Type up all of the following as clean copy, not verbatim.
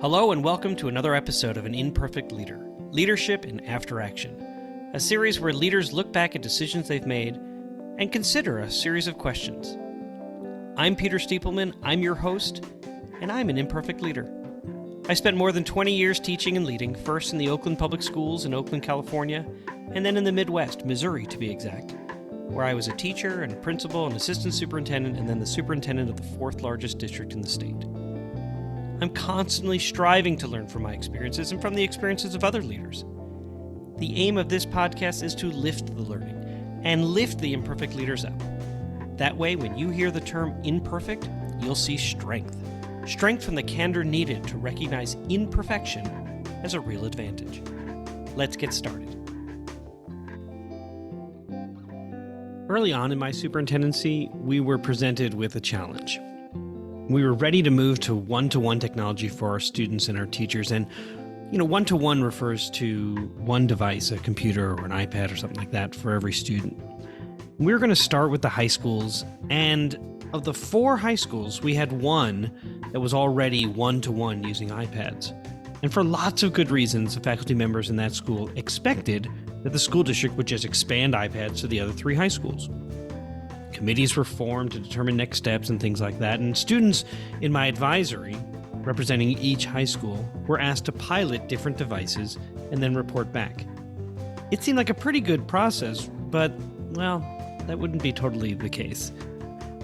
Hello and welcome to another episode of An Imperfect Leader, Leadership in After Action, a series where leaders look back at decisions they've made and consider a series of questions. I'm Peter Stiepelman, I'm your host, and I'm an imperfect leader. I spent more than 20 years teaching and leading, first in the Oakland Public Schools in Oakland, California, and then in the Midwest, Missouri to be exact, where I was a teacher and a principal and assistant superintendent and then the superintendent of the fourth largest district in the state. I'm constantly striving to learn from my experiences and from the experiences of other leaders. The aim of this podcast is to lift the learning and lift the imperfect leaders up. That way, when you hear the term imperfect, you'll see strength. Strength from the candor needed to recognize imperfection as a real advantage. Let's get started. Early on in my superintendency, we were presented with a challenge. We were ready to move to one-to-one technology for our students and our teachers. And, one-to-one refers to one device, a computer or an iPad or something like that for every student. We were going to start with the high schools. And of the 4 high schools, we had one that was already one-to-one using iPads. And for lots of good reasons, the faculty members in that school expected that the school district would just expand iPads to the other 3 high schools. Committees were formed to determine next steps and things like that, and students in my advisory, representing each high school, were asked to pilot different devices and then report back. It seemed like a pretty good process, but, that wouldn't be totally the case.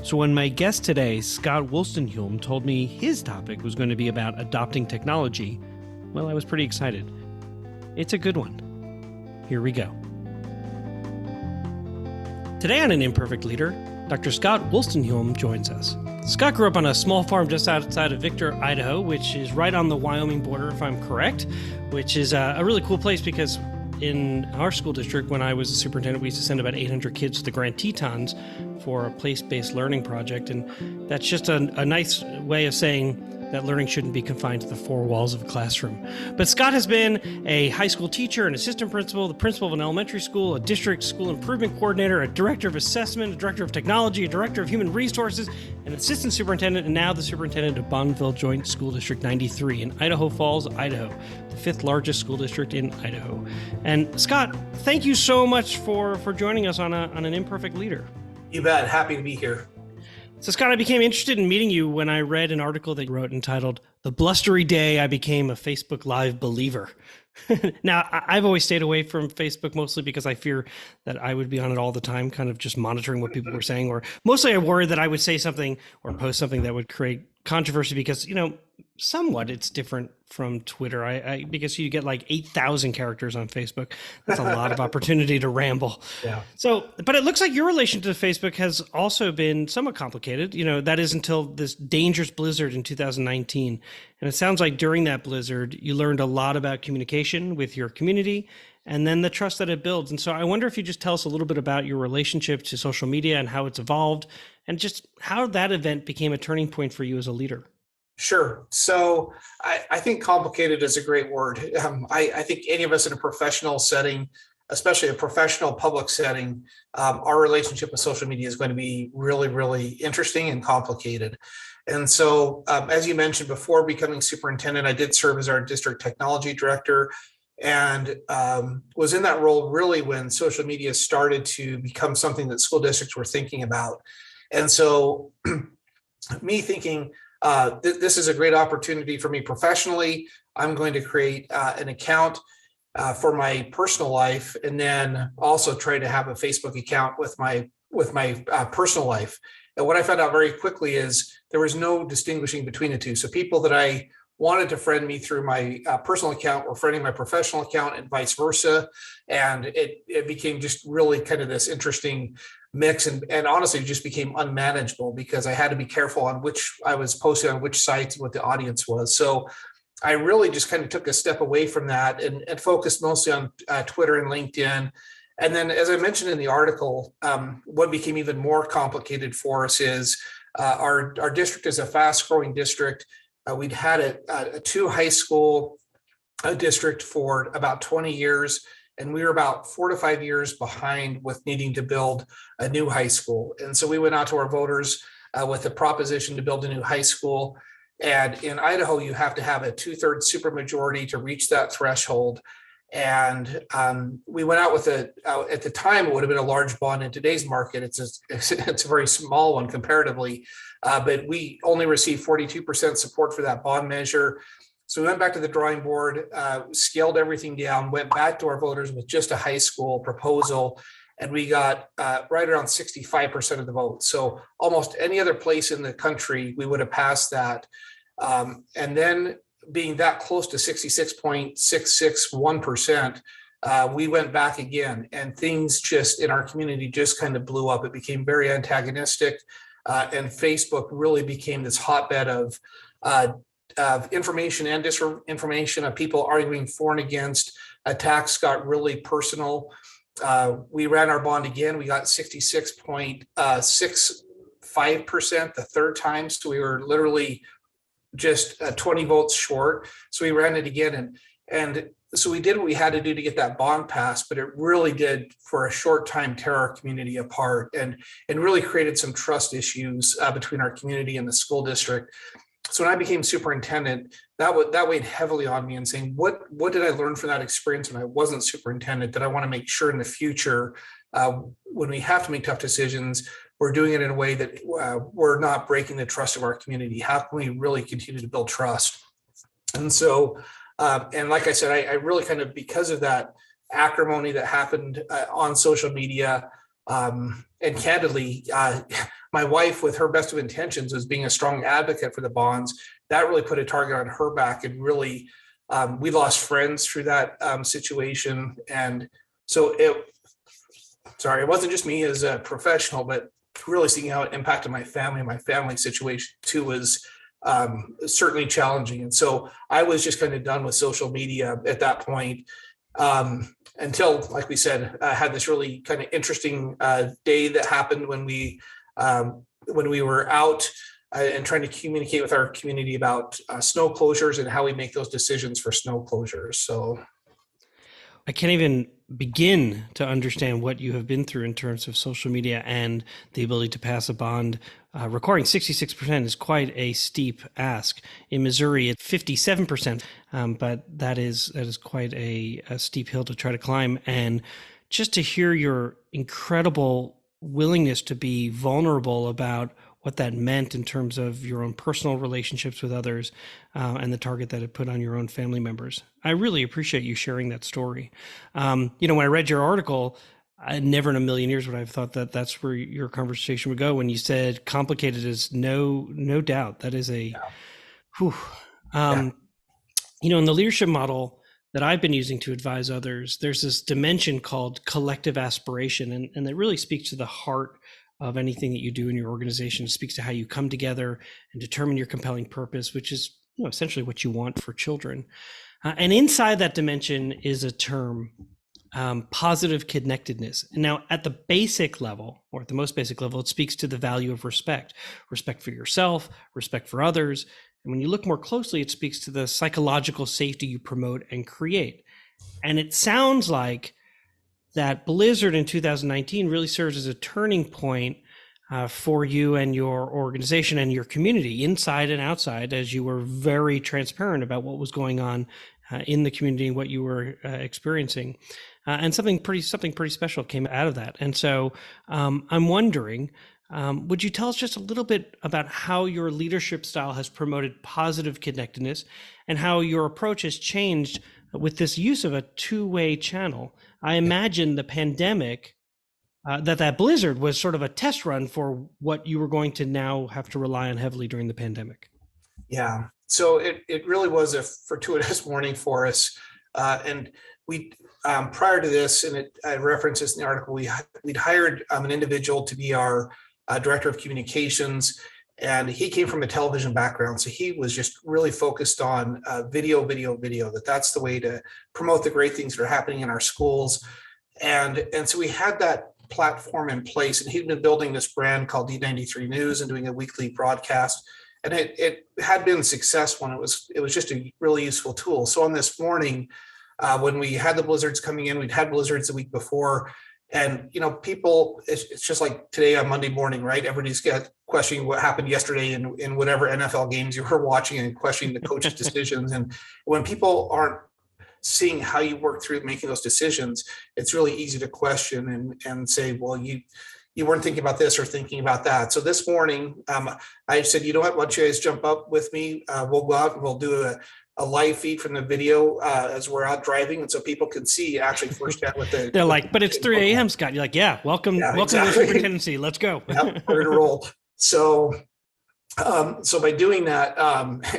So when my guest today, Scott Woolstenhulme, told me his topic was going to be about adopting technology, I was pretty excited. It's a good one. Here we go. Today on An Imperfect Leader, Dr. Scott Woolstenhulme joins us. Scott grew up on a small farm just outside of Victor, Idaho, which is right on the Wyoming border, if I'm correct, which is a really cool place because in our school district, when I was a superintendent, we used to send about 800 kids to the Grand Tetons for a place-based learning project. And that's just a nice way of saying that learning shouldn't be confined to the 4 walls of a classroom. But Scott has been a high school teacher, an assistant principal, the principal of an elementary school, a district school improvement coordinator, a director of assessment, a director of technology, a director of human resources, an assistant superintendent, and now the superintendent of Bonneville Joint School District 93 in Idaho Falls, Idaho, the 5th largest school district in Idaho. And Scott, thank you so much for joining us on An Imperfect Leader. You bet. Happy to be here. So, Scott, I became interested in meeting you when I read an article that you wrote entitled, "The Blustery Day I Became a Facebook Live Believer." Now, I've always stayed away from Facebook mostly because I fear that I would be on it all the time, kind of just monitoring what people were saying, or mostly I worried that I would say something or post something that would create controversy because, somewhat it's different from Twitter. Because you get like 8,000 characters on Facebook. That's a lot of opportunity to ramble. Yeah. So, but it looks like your relation to Facebook has also been somewhat complicated. That is until this dangerous blizzard in 2019. And it sounds like during that blizzard, you learned a lot about communication with your community and then the trust that it builds. And so I wonder if you just tell us a little bit about your relationship to social media and how it's evolved and just how that event became a turning point for you as a leader. Sure. So I think complicated is a great word. I think any of us in a professional setting, especially a professional public setting, our relationship with social media is going to be really, really interesting and complicated. And so, as you mentioned, before becoming superintendent, I did serve as our district technology director and was in that role really when social media started to become something that school districts were thinking about. And so me thinking, this is a great opportunity for me professionally. I'm going to create an account for my personal life, and then also try to have a Facebook account with my personal life. And what I found out very quickly is there was no distinguishing between the two. So people that I wanted to friend me through my personal account were friending my professional account and vice versa. And it became just really kind of this interesting mix and honestly just became unmanageable because I had to be careful on which I was posting on which sites and what the audience was. So I really just kind of took a step away from that and focused mostly on Twitter and LinkedIn. And then, as I mentioned in the article, what became even more complicated for us is our district is a fast growing district. We'd had a 2 high school district for about 20 years. And we were about 4 to 5 years behind with needing to build a new high school. And so we went out to our voters with a proposition to build a new high school. And in Idaho, you have to have a 2/3 supermajority to reach that threshold. And we went out with at the time, it would have been a large bond. In today's market, it's a very small one comparatively. But we only received 42% support for that bond measure. So we went back to the drawing board, scaled everything down, went back to our voters with just a high school proposal, and we got right around 65% of the vote. So almost any other place in the country, we would have passed that. And then being that close to 66.661%, we went back again, and things just in our community just kind of blew up. It became very antagonistic, and Facebook really became this hotbed of information and disinformation, of people arguing for and against. Attacks got really personal. We ran our bond again. We got 66.65% the third time. So we were literally just 20 votes short. So we ran it again. And so we did what we had to do to get that bond passed, but it really did for a short time tear our community apart and really created some trust issues between our community and the school district. So when I became superintendent, that weighed heavily on me, and saying, what did I learn from that experience when I wasn't superintendent, that I want to make sure in the future, when we have to make tough decisions, we're doing it in a way that we're not breaking the trust of our community. How can we really continue to build trust? And so, and like I said, I really kind of, because of that acrimony that happened on social media, and candidly, my wife, with her best of intentions, was being a strong advocate for the bonds. That really put a target on her back, and really, we lost friends through that situation. And so it wasn't just me as a professional, but really seeing how it impacted my family situation too was certainly challenging. And so I was just kind of done with social media at that point. Until, like we said, had this really kind of interesting day that happened when we were out and trying to communicate with our community about snow closures and how we make those decisions for snow closures. So I can't even begin to understand what you have been through in terms of social media and the ability to pass a bond. Requiring 66% is quite a steep ask. In Missouri, it's 57%, but that is quite a steep hill to try to climb. And just to hear your incredible willingness to be vulnerable about what that meant in terms of your own personal relationships with others, and the target that it put on your own family members. I really appreciate you sharing that story. When I read your article, I never in a million years would I have thought that that's where your conversation would go. When you said complicated is no doubt, that is a, whew. In the leadership model that I've been using to advise others, there's this dimension called collective aspiration. And that really speaks to the heart of anything that you do in your organization. It speaks to how you come together and determine your compelling purpose, which is essentially what you want for children. And inside that dimension is a term, positive connectedness. Now, at the basic level, or at the most basic level, it speaks to the value of respect for yourself, respect for others. And when you look more closely, it speaks to the psychological safety you promote and create. And it sounds like that blizzard in 2019 really serves as a turning point for you and your organization and your community, inside and outside, as you were very transparent about what was going on in the community, what you were experiencing, and something pretty special came out of that. And so I'm wondering, would you tell us just a little bit about how your leadership style has promoted positive connectedness and how your approach has changed with this use of a two-way channel? I imagine the pandemic, that blizzard was sort of a test run for what you were going to now have to rely on heavily during the pandemic. Yeah, so it really was a fortuitous morning for us. And we, prior to this, and I referenced this in the article, we'd hired an individual to be our director of communications, and he came from a television background. So he was just really focused on video, that's the way to promote the great things that are happening in our schools. And so we had that platform in place, and he'd been building this brand called D93 News and doing a weekly broadcast. And it had been successful, and it was just a really useful tool. So on this morning, when we had the blizzards coming in, we'd had blizzards the week before, And, people, it's just like today on Monday morning, right? Everybody's got questioning what happened yesterday in whatever NFL games you were watching and questioning the coach's decisions. And when people aren't seeing how you work through making those decisions, it's really easy to question and say, well, you weren't thinking about this or thinking about that. So this morning, I said, you know what, why don't you guys jump up with me? We'll go out and we'll do a live feed from the video as we're out driving. And so people can see actually firsthand what they're like, but it's 3 a.m., Scott. You're like, yeah, welcome exactly. To the superintendency. Let's go. Yep, we're going to roll. So by doing that,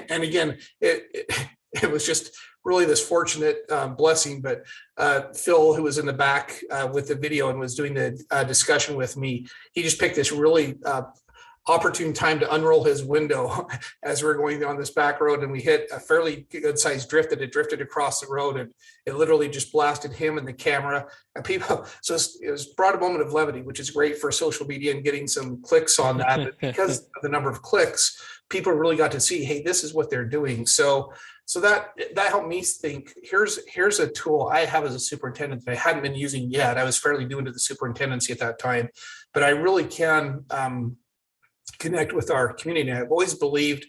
and again, it was just really this fortunate blessing, but Phil, who was in the back with the video and was doing the discussion with me, he just picked this really opportune time to unroll his window as we're going down this back road, and we hit a fairly good sized drift that had drifted across the road, and it literally just blasted him and the camera and people. So it was brought a moment of levity, which is great for social media and getting some clicks on that. But because of the number of clicks, people really got to see, hey, this is what they're doing. So that helped me think, here's a tool I have as a superintendent that I hadn't been using yet. I was fairly new into the superintendency at that time, but I really can connect with our community. I've always believed,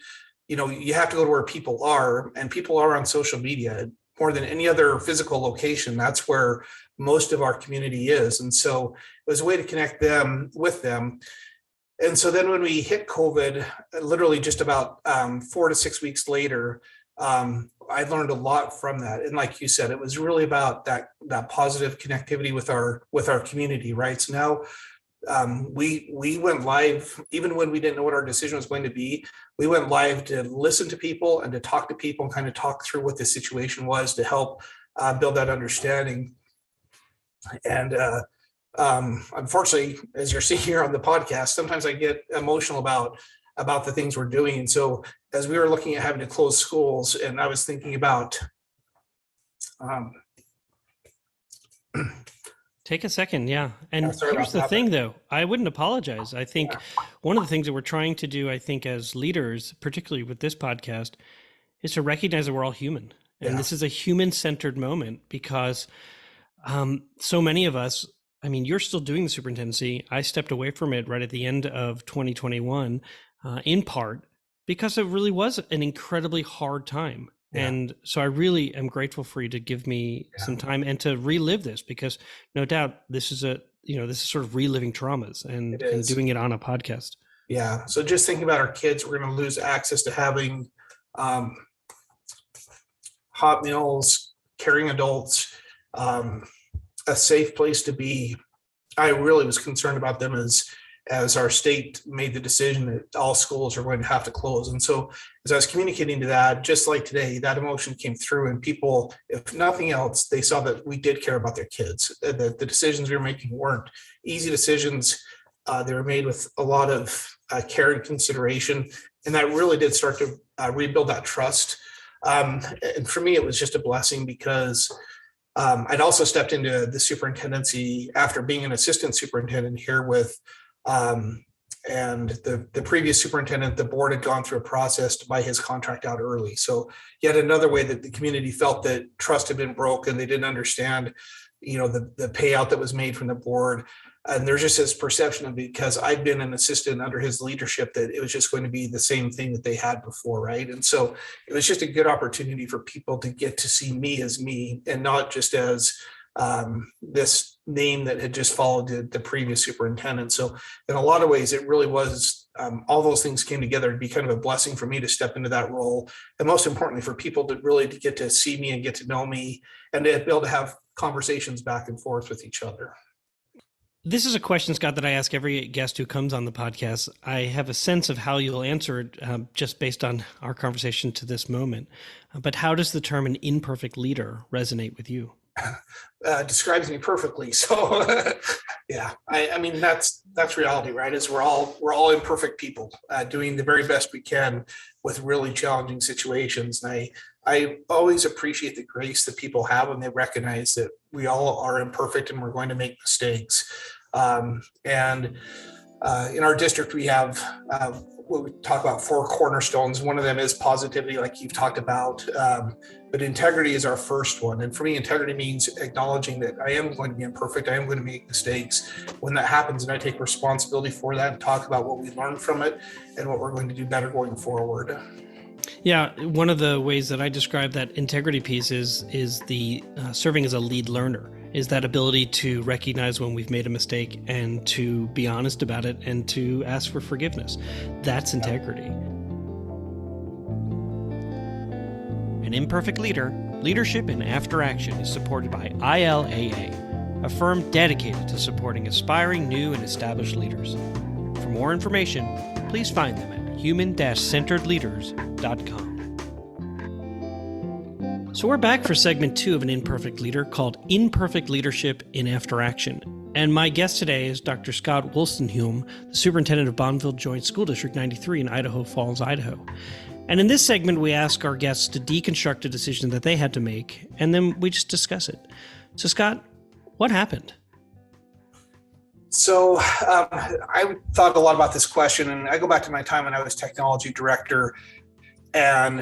you have to go to where people are, and people are on social media more than any other physical location. That's where most of our community is. And so it was a way to connect them with them. And so then when we hit COVID, literally just about 4 to 6 weeks later, I learned a lot from that. And like you said, it was really about that positive connectivity with our community, right? So now we went live, even when we didn't know what our decision was going to be. We went live to listen to people and to talk to people and kind of talk through what the situation was to help build that understanding. And unfortunately, as you're seeing here on the podcast, sometimes I get emotional about the things we're doing. And so as we were looking at having to close schools, and I was thinking about take a second. Yeah. And here's the thing, though. I wouldn't apologize. I think one of the things that we're trying to do, I think, as leaders, particularly with this podcast, is to recognize that we're all human. And this is a human-centered moment because so many of us, I mean, you're still doing the superintendency. I stepped away from it right at the end of 2021, in part because it really was an incredibly hard time. Yeah. And so I really am grateful for you to give me some time and to relive this, because no doubt this is this is sort of reliving traumas and doing it on a podcast. Yeah. So just thinking about our kids, we're going to lose access to having hot meals, caring adults, a safe place to be. I really was concerned about them as our state made the decision that all schools are going to have to close. And so as I was communicating to that, just like today, that emotion came through, and people, if nothing else, they saw that we did care about their kids, that the decisions we were making weren't easy decisions. They were made with a lot of care and consideration. And that really did start to rebuild that trust. And for me, it was just a blessing because I'd also stepped into the superintendency after being an assistant superintendent here with and the previous superintendent. The board had gone through a process to buy his contract out early. So yet another way that the community felt that trust had been broken. They didn't understand, the payout that was made from the board. And there's just this perception of, because I'd been an assistant under his leadership, that it was just going to be the same thing that they had before, right? And so it was just a good opportunity for people to get to see me as me, and not just as this name that had just followed the previous superintendent. So in a lot of ways, it really was, all those things came together to be kind of a blessing for me to step into that role. And most importantly, for people to really to get to see me and get to know me, and to be able to have conversations back and forth with each other. This is a question, Scott, that I ask every guest who comes on the podcast. I have a sense of how you'll answer it just based on our conversation to this moment. But how does the term an imperfect leader resonate with you? Describes me perfectly. So yeah, I mean, that's reality, right? Is we're all imperfect people doing the very best we can with really challenging situations. And I always appreciate the grace that people have when they recognize that we all are imperfect and we're going to make mistakes. And in our district, we have we talk about 4 cornerstones. One of them is positivity, like you've talked about, but integrity is our first one. And for me, integrity means acknowledging that I am going to be imperfect. I am going to make mistakes. When that happens, and I take responsibility for that and talk about what we learned from it and what we're going to do better going forward. Yeah, one of the ways that I describe that integrity piece is the serving as a lead learner, is that ability to recognize when we've made a mistake and to be honest about it and to ask for forgiveness. That's integrity. An Imperfect Leader, Leadership in After Action is supported by ILAA, a firm dedicated to supporting aspiring new and established leaders. For more information, please find them at human-centeredleaders.com. So we're back for segment 2 of An Imperfect Leader called Imperfect Leadership in After Action. And my guest today is Dr. Scott Woolstenhulme, the superintendent of Bonneville Joint School District 93 in Idaho Falls, Idaho. And in this segment, we ask our guests to deconstruct a decision that they had to make, and then we just discuss it. So Scott, what happened? So I thought a lot about this question, and I go back to my time when I was technology director, and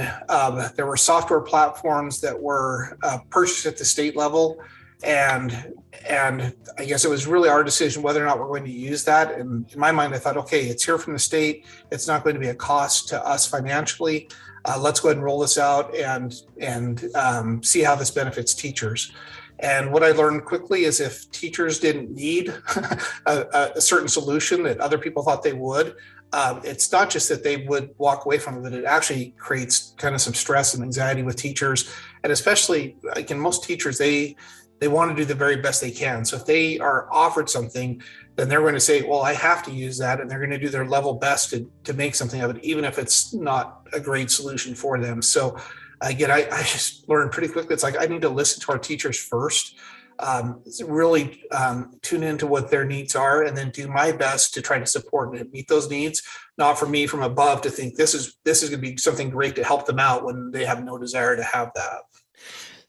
there were software platforms that were purchased at the state level, and I guess it was really our decision whether or not we're going to use that. And in my mind, I thought, okay, it's here from the state. It's not going to be a cost to us financially. Let's go ahead and roll this out and see how this benefits teachers. And what I learned quickly is if teachers didn't need a certain solution that other people thought they would, it's not just that they would walk away from it, but it actually creates kind of some stress and anxiety with teachers. And especially, like in most teachers, they want to do the very best they can. So if they are offered something, then they're going to say, well, I have to use that. And they're going to do their level best to make something of it, even if it's not a great solution for them. So again, I just learned pretty quickly. It's like, I need to listen to our teachers first, really tune into what their needs are, and then do my best to try to support and meet those needs. Not for me from above to think this is going to be something great to help them out when they have no desire to have that.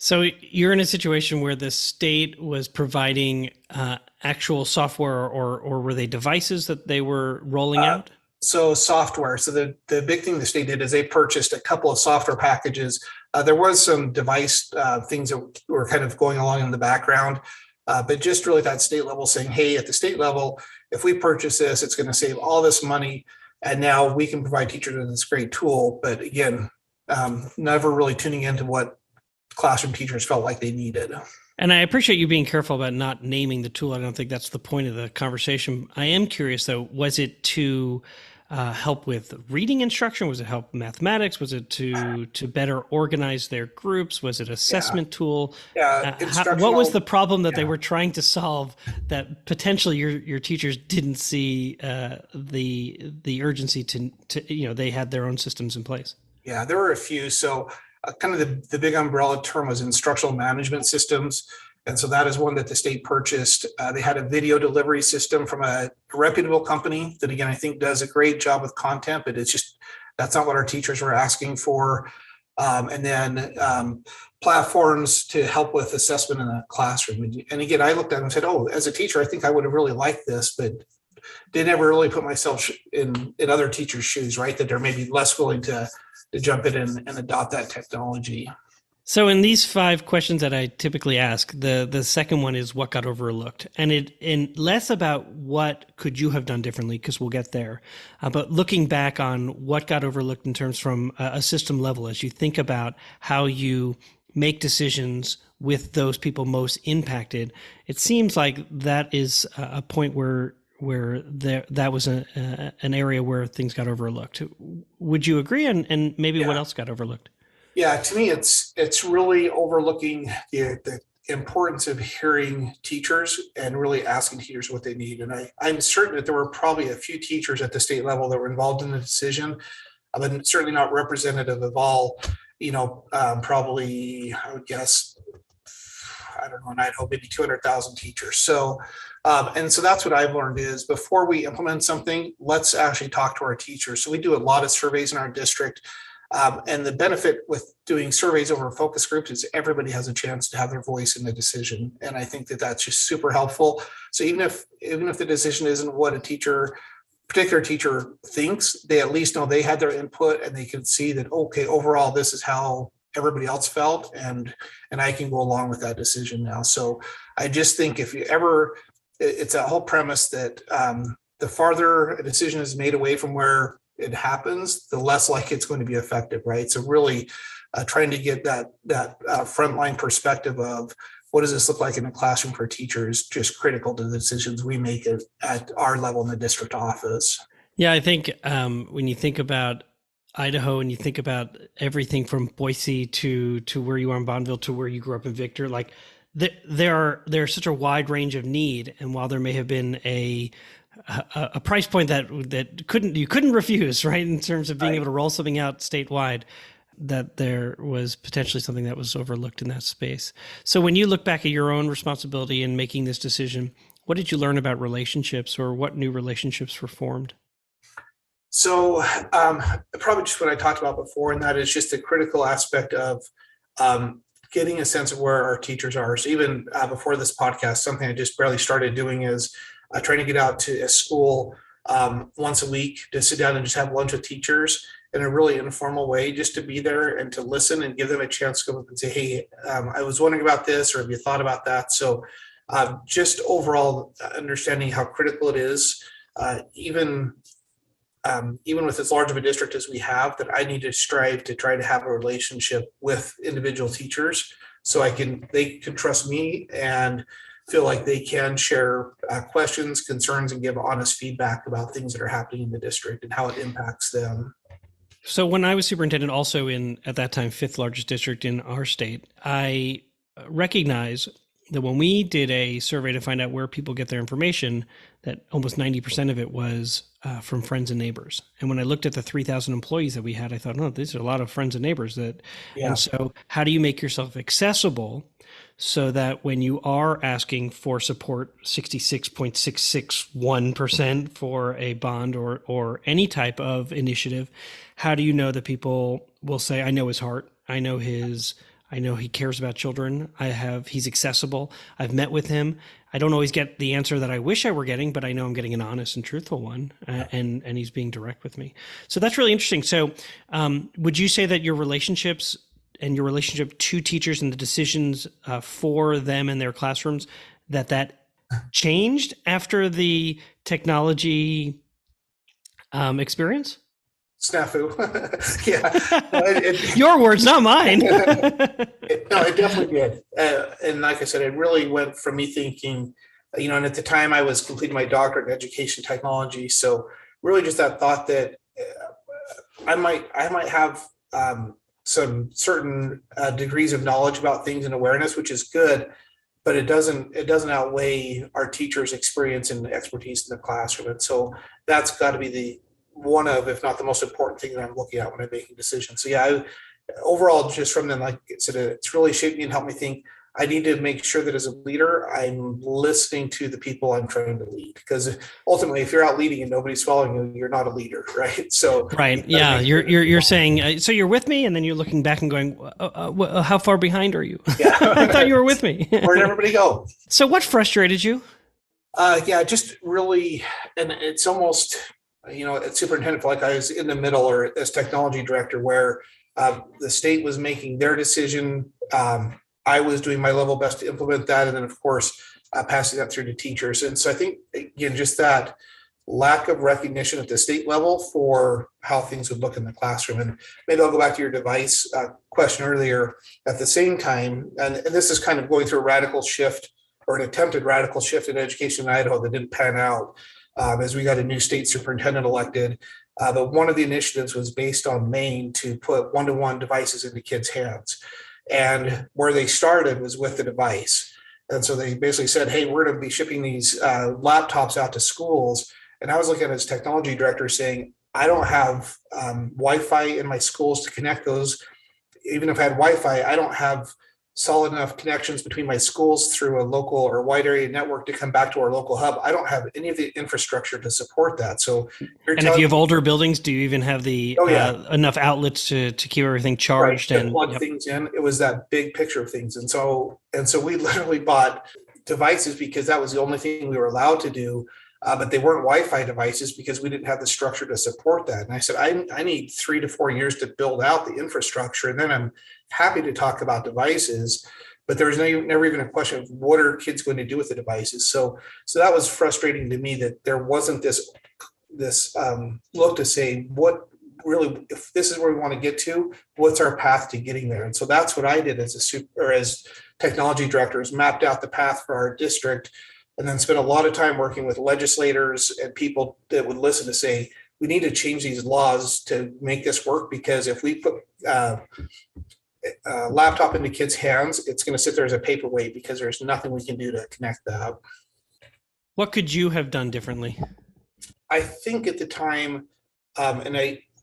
So you're in a situation where the state was providing actual software, or were they devices that they were rolling out? So software. So the big thing the state did is they purchased a couple of software packages. There was some device things that were kind of going along in the background, but just really that state level saying, hey, at the state level, if we purchase this, it's going to save all this money. And now we can provide teachers with this great tool. But again, never really tuning into what classroom teachers felt like they needed. And I appreciate you being careful about not naming the tool. I don't think that's the point of the conversation. I am curious, though, was it to help with reading instruction? Was it help mathematics? Was it to better organize their groups? Was it assessment tool? Yeah, what was the problem that they were trying to solve that potentially your teachers didn't see the urgency to they had their own systems in place? Yeah, there were a few. So kind of the big umbrella term was instructional management systems. And so that is one that the state purchased. They had a video delivery system from a reputable company that, again, I think does a great job with content, but it's just, that's not what our teachers were asking for. And then platforms to help with assessment in the classroom. And again, I looked at them and said, oh, as a teacher, I think I would have really liked this, but didn't ever really put myself in other teachers' shoes, right? That they're maybe less willing to jump in and adopt that technology. So in these 5 questions that I typically ask, the second one is what got overlooked, and less about what could you have done differently, because we'll get there, but looking back on what got overlooked in terms from a system level as you think about how you make decisions with those people most impacted. It seems like that is a point where that was an area where things got overlooked. Would you agree? And maybe what else got overlooked? Yeah, to me, it's really overlooking the importance of hearing teachers and really asking teachers what they need. And I'm certain that there were probably a few teachers at the state level that were involved in the decision, but certainly not representative of all, probably, I would guess, I don't know, in Idaho, maybe 200,000 teachers. So, and so that's what I've learned is before we implement something, let's actually talk to our teachers. So we do a lot of surveys in our district. And the benefit with doing surveys over focus groups is everybody has a chance to have their voice in the decision. And I think that that's just super helpful. So even if the decision isn't what a teacher particular teacher thinks, they at least know they had their input and they can see that, okay, overall, this is how everybody else felt. And I can go along with that decision now. So I just think if you ever, it's a whole premise that the farther a decision is made away from where it happens, the less like it's going to be effective, right? So really trying to get that frontline perspective of what does this look like in the classroom for teachers, just critical to the decisions we make at our level in the district office. Yeah, I think when you think about Idaho and you think about everything from Boise to where you are in Bonneville to where you grew up in Victor, like there's such a wide range of need. And while there may have been a price point that you couldn't refuse, right, in terms of being able to roll something out statewide, that there was potentially something that was overlooked in that space. So when you look back at your own responsibility in making this decision, what did you learn about relationships, or what new relationships were formed? So probably just what I talked about before, and that is just the critical aspect of getting a sense of where our teachers are. So even before this podcast, something I just barely started doing is trying to get out to a school once a week to sit down and just have lunch with teachers in a really informal way, just to be there and to listen and give them a chance to come up and say, hey, I was wondering about this, or have you thought about that? So just overall understanding how critical it is, even with as large of a district as we have, that I need to strive to try to have a relationship with individual teachers so they can trust me and feel like they can share questions, concerns, and give honest feedback about things that are happening in the district and how it impacts them. So when I was superintendent, also in, at that time, 5th largest district in our state, I recognize that when we did a survey to find out where people get their information, that almost 90% of it was from friends and neighbors. And when I looked at the 3,000 employees that we had, I thought, no, these are a lot of friends and neighbors. And so how do you make yourself accessible so that when you are asking for support, 66.661% for a bond or any type of initiative, how do you know that people will say, I know his heart, I know he cares about children, he's accessible, I've met with him. I don't always get the answer that I wish I were getting, but I know I'm getting an honest and truthful one, and he's being direct with me. So that's really interesting. So would you say that your relationships and your relationship to teachers and the decisions for them and their classrooms, that changed after the technology experience? Snafu. Yeah. Your words, not mine. It definitely did. And like I said, it really went from me thinking, and at the time I was completing my doctorate in education technology. So really just that thought that I might have some certain degrees of knowledge about things and awareness, which is good, but it doesn't outweigh our teachers' experience and expertise in the classroom. And so that's got to be one of, if not the most important thing that I'm looking at when I'm making decisions. So yeah, overall, just from then, like I said, it's really shaped me and helped me think I need to make sure that as a leader, I'm listening to the people I'm trying to lead. Because ultimately, if you're out leading and nobody's following you, you're not a leader, right? So right, yeah, you're saying, so you're with me, and then you're looking back and going, how far behind are you? Yeah. I thought you were with me. Where'd everybody go? So what frustrated you? Just really, and it's almost, at superintendent, like I was in the middle, or as technology director, where the state was making their decision. I was doing my level best to implement that. And then, of course, passing that through to teachers. And so I think, again, just that lack of recognition at the state level for how things would look in the classroom. And maybe I'll go back to your device question earlier. At the same time, and this is kind of going through a radical shift, or an attempted radical shift in education in Idaho that didn't pan out as we got a new state superintendent elected. But one of the initiatives was based on Maine to put one-to-one devices into kids' hands. And where they started was with the device. And so they basically said, hey, we're going to be shipping these laptops out to schools. And I was looking at it as technology director saying, I don't have Wi-Fi in my schools to connect those. Even if I had Wi-Fi, I don't have solid enough connections between my schools through a local or wide area network to come back to our local hub. I don't have any of the infrastructure to support that. So, and if you have older buildings, do you even have the enough outlets to keep everything charged and plug things in? It was that big picture of things. And so we literally bought devices because that was the only thing we were allowed to do. but they weren't Wi-Fi devices because we didn't have the structure to support that. And I said, I need 3 to 4 years to build out the infrastructure, and then I'm happy to talk about devices. But there was never even a question of what are kids going to do with the devices. So that was frustrating to me that there wasn't this look to say what really, if this is where we want to get to, what's our path to getting there? And so that's what I did as technology director, is mapped out the path for our district, and then spent a lot of time working with legislators and people that would listen to say, we need to change these laws to make this work, because if we put laptop into kids' hands, it's going to sit there as a paperweight because there's nothing we can do to connect that. What could you have done differently? I think at the time,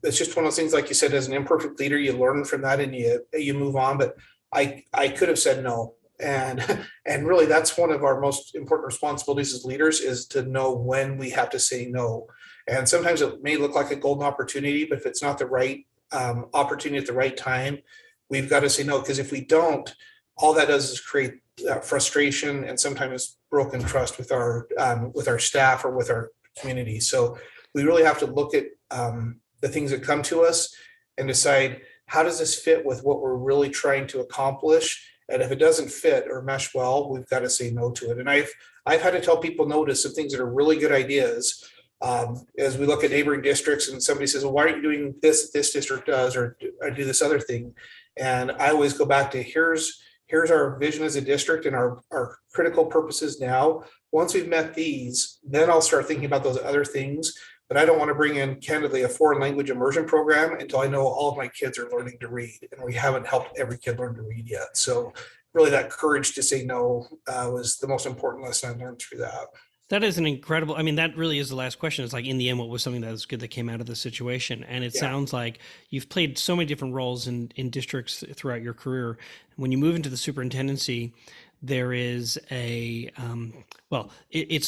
it's just one of those things, like you said, as an imperfect leader, you learn from that and you move on. But I could have said no. And really, that's one of our most important responsibilities as leaders, is to know when we have to say no. And sometimes it may look like a golden opportunity, but if it's not the right opportunity at the right time, we've got to say no. Because if we don't, all that does is create frustration and sometimes broken trust with our staff or with our community. So we really have to look at the things that come to us and decide, how does this fit with what we're really trying to accomplish? And if it doesn't fit or mesh well, we've got to say no to it. And I've had to tell people no to some things that are really good ideas. As we look at neighboring districts and somebody says, well, why aren't you doing this district does, or do this other thing? And I always go back to here's our vision as a district and our critical purposes now. Once we've met these, then I'll start thinking about those other things. But I don't want to bring in, candidly, a foreign language immersion program until I know all of my kids are learning to read, and we haven't helped every kid learn to read yet. So really, that courage to say no was the most important lesson I learned through that. That is an incredible, that really is the last question. It's like, in the end, what was something that was good that came out of the situation? And it sounds like you've played so many different roles in districts throughout your career. When you move into the superintendency, there is it's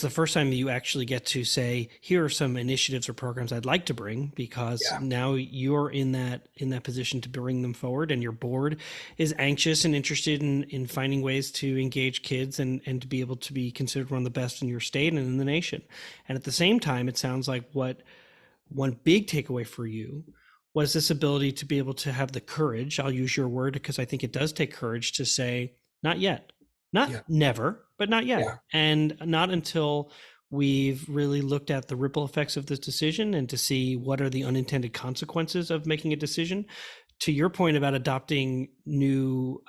the first time that you actually get to say, here are some initiatives or programs I'd like to bring, because now you're in that position to bring them forward, and your board is anxious and interested in finding ways to engage kids and to be able to be considered one of the best in your state and in the nation. And at the same time, it sounds like one big takeaway for you was this ability to be able to have the courage, I'll use your word because I think it does take courage, to say, not yet. Never, but not yet. Yeah. And not until we've really looked at the ripple effects of this decision and to see what are the unintended consequences of making a decision. To your point about adopting new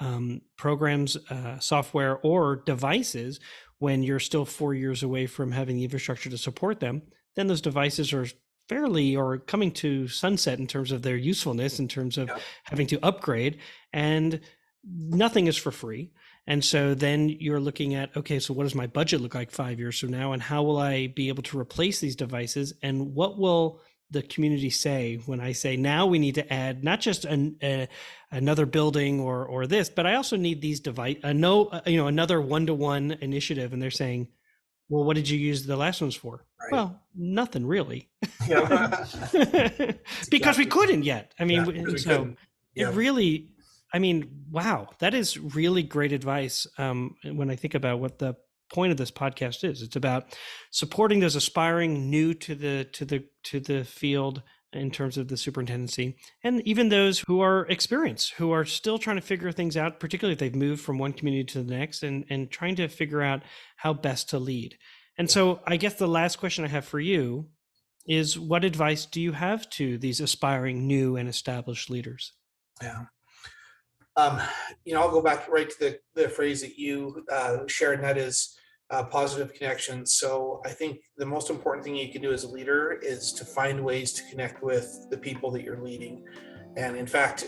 programs, software, or devices, when you're still 4 years away from having the infrastructure to support them, then those devices are fairly or coming to sunset in terms of their usefulness, in terms of having to upgrade, and nothing is for free. And so then you're looking at, okay, so what does my budget look like 5 years from now? And how will I be able to replace these devices? And what will the community say when I say, now we need to add not just another building or this, but I also need these another one-to-one initiative. And they're saying, well, what did you use the last ones for? Right. Well, nothing really. Yeah. Because we couldn't yet. It really... wow, that is really great advice. When I think about what the point of this podcast is, it's about supporting those aspiring new to the field in terms of the superintendency, and even those who are experienced, who are still trying to figure things out, particularly if they've moved from one community to the next, and trying to figure out how best to lead. And so I guess the last question I have for you is, what advice do you have to these aspiring new and established leaders? Yeah. I'll go back right to the phrase that you shared, and that is positive connections. So I think the most important thing you can do as a leader is to find ways to connect with the people that you're leading. And in fact,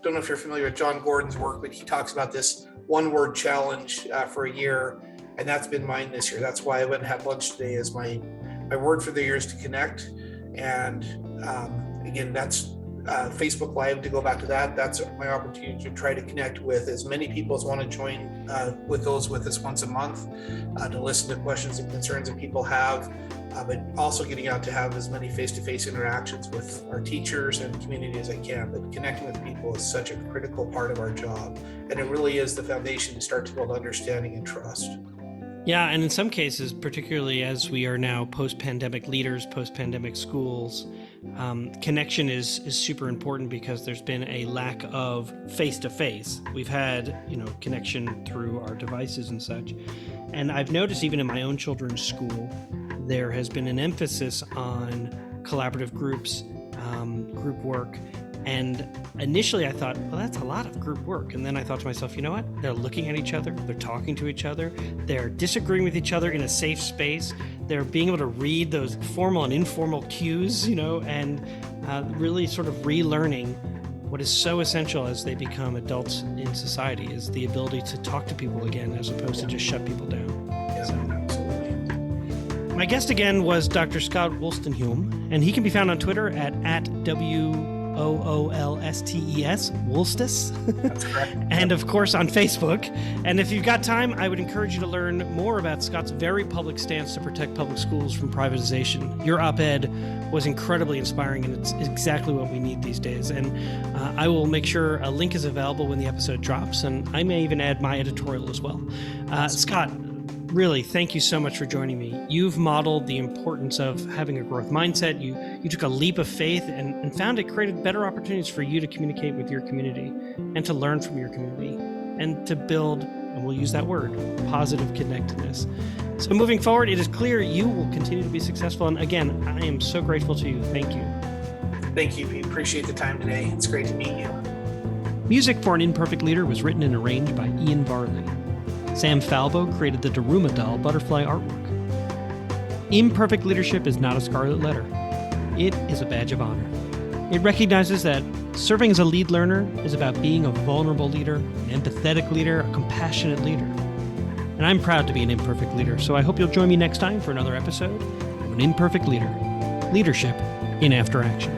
don't know if you're familiar with John Gordon's work, but he talks about this one-word challenge for a year, and that's been mine this year. That's why I went and had lunch today, as my word for the year is to connect. And again, that's Facebook Live, to go back to that's my opportunity to try to connect with as many people as want to join with us once a month, to listen to questions and concerns that people have, but also getting out to have as many face-to-face interactions with our teachers and community as I can. But connecting with people is such a critical part of our job, and it really is the foundation to start to build understanding and trust. Yeah, and in some cases, particularly as we are now post-pandemic leaders, post-pandemic schools, connection is super important because there's been a lack of face-to-face. We've had, connection through our devices and such. And I've noticed even in my own children's school, there has been an emphasis on collaborative groups, group work. And initially I thought, well, that's a lot of group work. And then I thought to myself, you know what? They're looking at each other. They're talking to each other. They're disagreeing with each other in a safe space. They're being able to read those formal and informal cues, and really sort of relearning what is so essential as they become adults in society is the ability to talk to people again, as opposed to just shut people down. Absolutely. My guest again was Dr. Scott Woolstenhulme, and he can be found on Twitter at WOOLSTES, Woolstes. That's correct. And of course on Facebook. And if you've got time, I would encourage you to learn more about Scott's very public stance to protect public schools from privatization. Your op-ed was incredibly inspiring, and it's exactly what we need these days. And I will make sure a link is available when the episode drops, and I may even add my editorial as well. Scott, really, thank you so much for joining me. You've modeled the importance of having a growth mindset. You took a leap of faith and found it created better opportunities for you to communicate with your community and to learn from your community and to build, and we'll use that word, positive connectedness. So moving forward, it is clear you will continue to be successful. And again, I am so grateful to you. Thank you. Thank you, Pete. Appreciate the time today. It's great to meet you. Music for An Imperfect Leader was written and arranged by Ian Varley. Sam Falbo created the Daruma doll butterfly artwork. Imperfect leadership is not a scarlet letter. It is a badge of honor. It recognizes that serving as a lead learner is about being a vulnerable leader, an empathetic leader, a compassionate leader. And I'm proud to be an imperfect leader, so I hope you'll join me next time for another episode of An Imperfect Leader, Leadership in After Action.